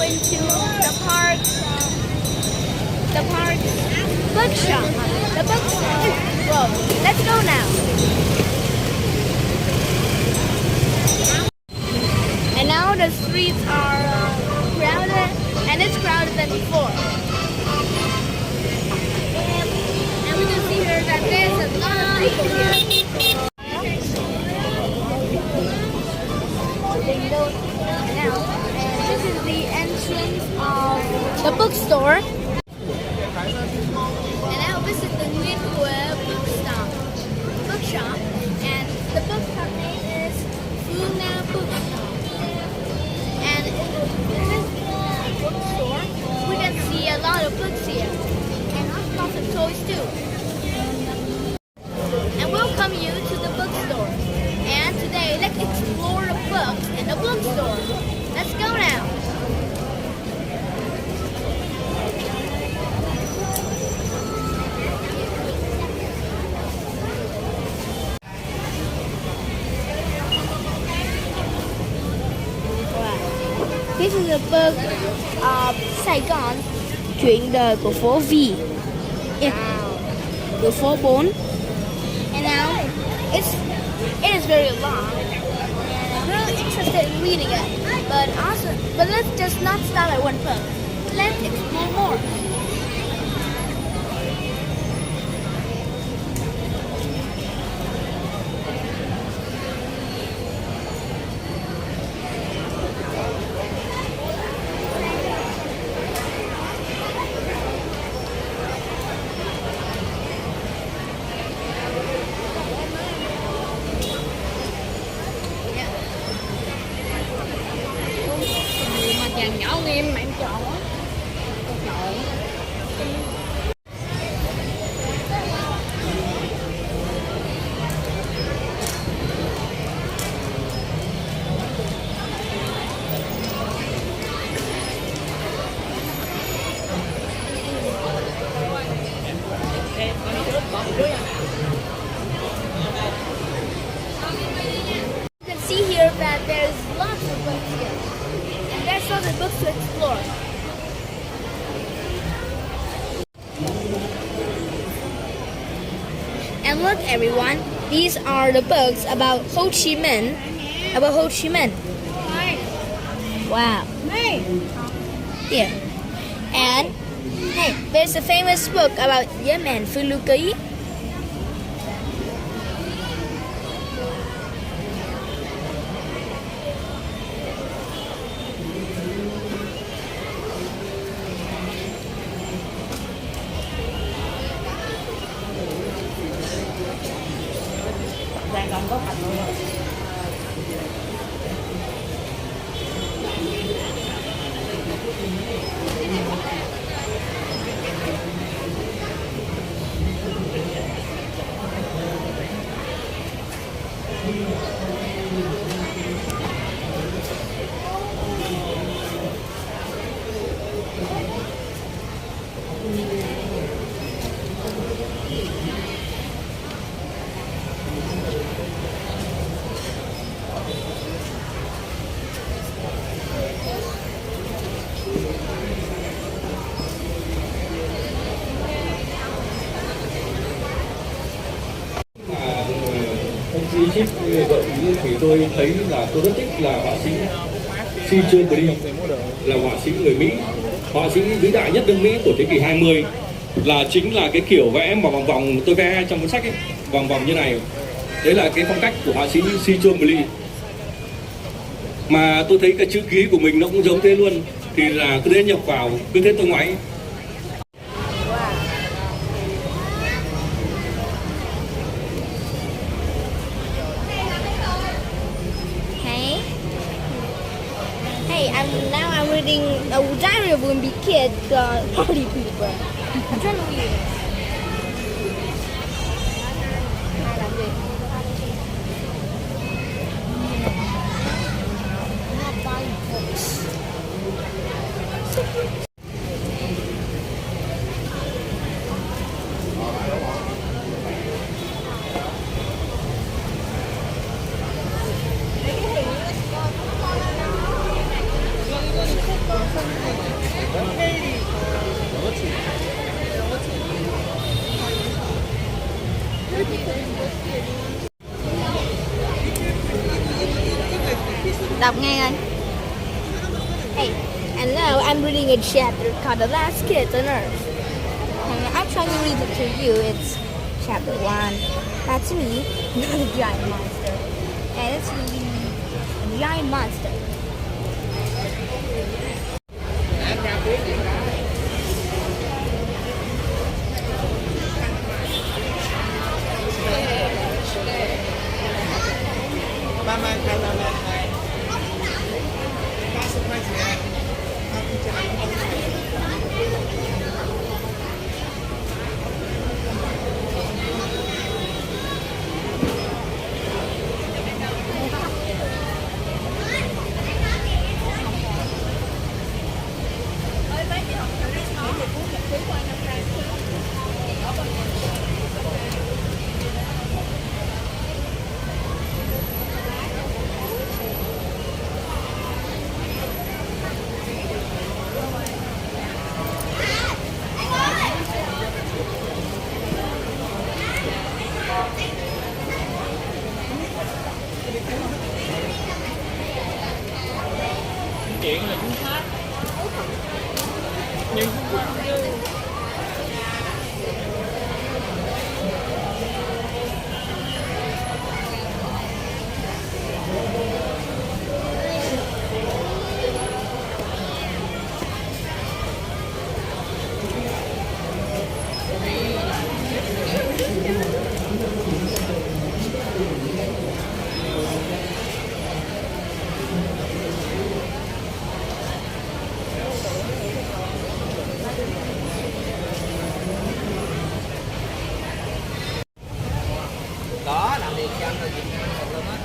into the park bookshop. The bookstore. Well, let's go now. And now the streets are crowded, and it's crowded than before. And we can see here that there's a lot of people here. Now, and this is the entrance of the bookstore. And now this is the Nguyen Hue bookshop. And the bookshop name is Bookstore. And in this bookstore, we can see a lot of books here. And lots of toys too. And welcome you to the bookstore. And today, let's explore the books in the bookstore. Let's go now. This is a book of Saigon, chuyện đời của phố Vi, của phố 4. And now it is very long. I'm really interested in reading it, but let's just not stop at one book. Let's explore more. Vàng nhỏ của em mà em chọn á. You can see here that there's lots of books here. And there's other books to explore. And look everyone, these are the books about Ho Chi Minh. Wow. Here. And hey, there's a famous book about Yemen, Phiêu Lưu Ký. Saigon có Thành luôn. Ship gợi ý thì tôi thấy là tôi rất thích là họa sĩ là họa sĩ người Mỹ, họa sĩ vĩ đại nhất nước Mỹ của thế kỷ 20, là chính là cái kiểu vẽ mà vòng vòng tôi vẽ trong cuốn sách ấy, vòng vòng như này. Đấy là cái phong cách của họa sĩ mà tôi thấy cái chữ ký của mình nó cũng giống thế luôn, thì là cứ thế nhập vào, cứ thế tôi ngoáy. I'm reading a diary of a kid, party people. I'm trying to read it. I'm not buying books. Đọc nghe ơi. Hey, and now I'm reading a chapter called The Last Kids on Earth. And I'm trying to read it to you. It's chapter 1. That's me, not a giant monster. And it's really a giant monster. Chuyện là cũng khác. Nhưng đó làm việc cho người Việt Nam luôn á,